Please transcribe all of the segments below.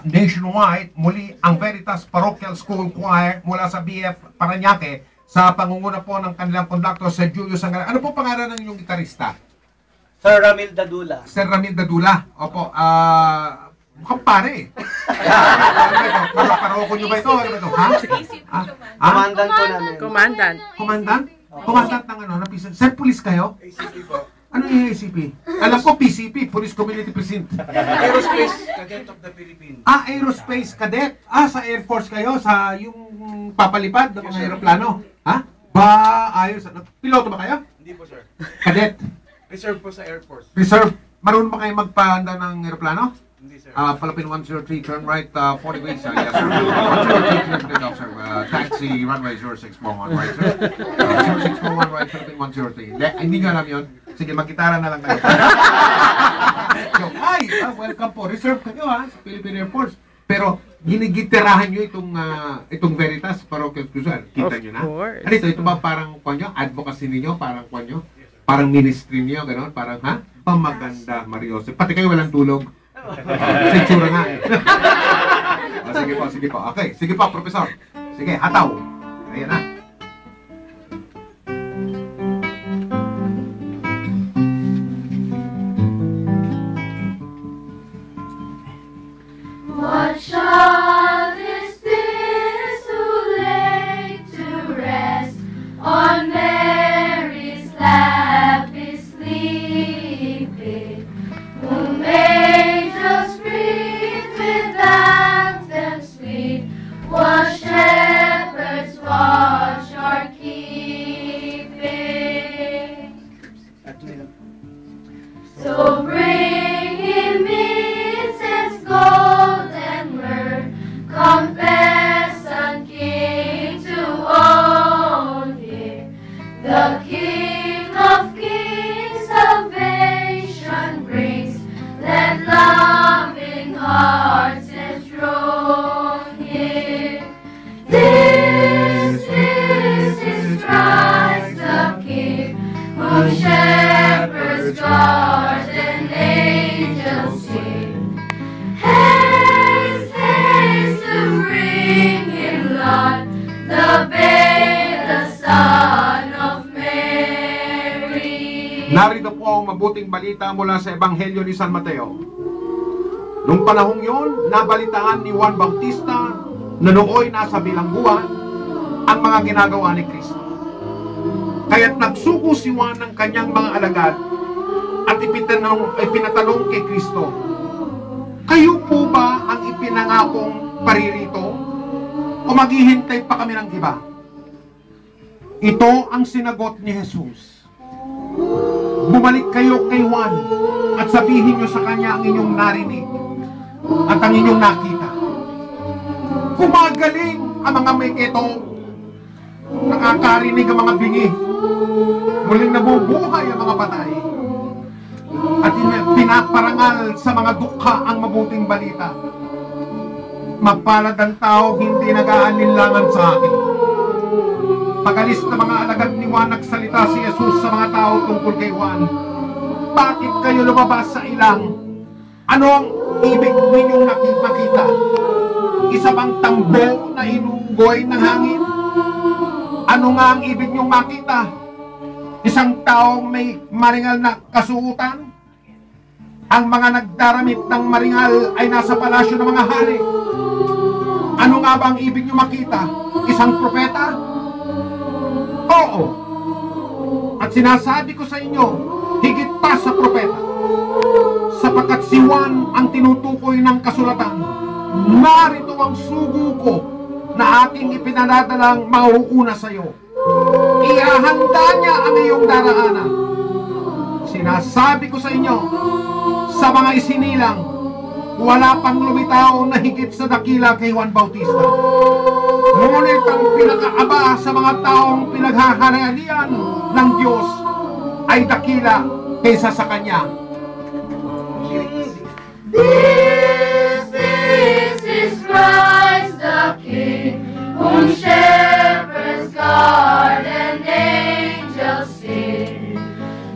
nationwide, muli ang Veritas Parochial School Choir mula sa BF Parañaque sa pangunguna po ng kanilang conductor sa Julius Sangara. Ano po pangalan ng inyong gitarista? Sir Ramil Dadula. Sir Ramil Dadula. Opo, mukhang pare. Paroko nyo ba ito? Ano ba ito? Ha? Commandant po namin. Commandant. Commandant? Commandant ng ano? Sir, police kayo? ACP po. Ano yung ACP? Alam ko PCP, Police Community Precinct. Aerospace Cadet of the Philippines. Aerospace Cadet. Sa Air Force kayo, sa yung papalipad ng mga aeroplano. Ha? Ayos. Piloto ba kayo? Hindi po, sir. Cadet. Reserve po sa Air Force. Reserve. Marunong ba kayo magpaanda ng aeroplano? Hindi, sir. Philippine 103, turn right, 40 degrees. Yes, sir. 103, turn off, sir. Taxi, runway 0641, right, sir? 0641, right, Philippine 103. Hindi nyo alam yun? Sige, magkitara na lang kayo. Welcome po. Reserve kayo, ha, sa Philippine Air Force. Pero, ginigitirahan nyo itong Veritas Parochial School. Kita nyo na? Ano ito ba parang nyo? Advocacy ninyo? Parang nyo? Parang ministry niyo, gano'n? Parang, ha? Pamaganda, Mariose. Pati kayo walang tulog. Sa itsura nga. Sige po. Okay, sige po, Professor. Sige, hataw. Ayan na. What child is this who lay to rest on Mary's lap is sleeping, whom angels greet with anthems sweet, while shepherds watch are keeping. So bring him incense, gold, and myrrh, compassion King to own him, the King of kings, salvation brings, let loving hearts enthrone him. This is Christ the King, whom shepherds guard and angels sing. Haste, haste to bring him, Lord, the babe, the Son of Mary. Narito po ang mabuting balita mula sa Ebanghelyo ni San Mateo. Nung panahong yon, nabalitaan ni Juan Bautista na nooy nasa bilangguan ang mga ginagawa ni Kristo. Kaya't nagsuko si Juan ng kanyang mga alagad at ipinatanong kay Kristo, kayo po ba ang ipinangakong paririto o maghihintay pa kami ng iba? Ito ang sinagot ni Jesus. Bumalik kayo kay Juan at sabihin niyo sa kanya ang inyong narinig at ang inyong nakita. Gumagaling ang mga may ketong, nakakarinig ang mga bingi, muling nabubuhay ang mga patay, at pinaparangal sa mga dukha ang mabuting balita. Mapalad ang tao hindi nag-aalinlangan sa akin. Pagalis na mga alagad ni Juan, nagsalita si Jesus sa mga tao tungkol kay Juan. Bakit kayo lumabas sa ilang? Ano ang ibig ninyong makita? Isa bang tambo na inunggoy ng hangin? Ano nga ang ibig ninyong makita? Isang taong may maringal na kasuotan? Ang mga nagdaramit ng maringal ay nasa palasyo ng mga hari. Ano nga ba ang ibig ninyong makita? Isang propeta? Oo. At sinasabi ko sa inyo, higit pa sa propeta, sapagkat si Juan ang tinutukoy ng kasulatan. Narito ang sugo ko na ating ipinadadalang mauuna sa iyo. Ihahanda niya ang iyong daraanan. Sinasabi ko sa inyo, sa mga isinilang, wala pang lumitaw na higit sa dakila kay Juan Bautista. Ngunit ang pinakaaba sa mga taong pinaghaharian ng Diyos ay dakila kaysa sa Kanya. This is Christ the King, whom shepherds guard and angels sing.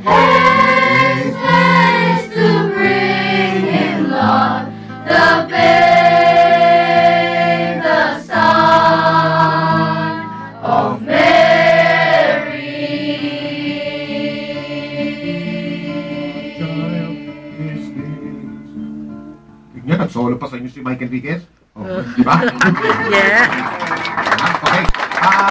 Haste, haste to bring him, Lord, the babe. Nag-solo pa sa inyo si Mike Enriquez? Oh, di ba? Yeah. Okay.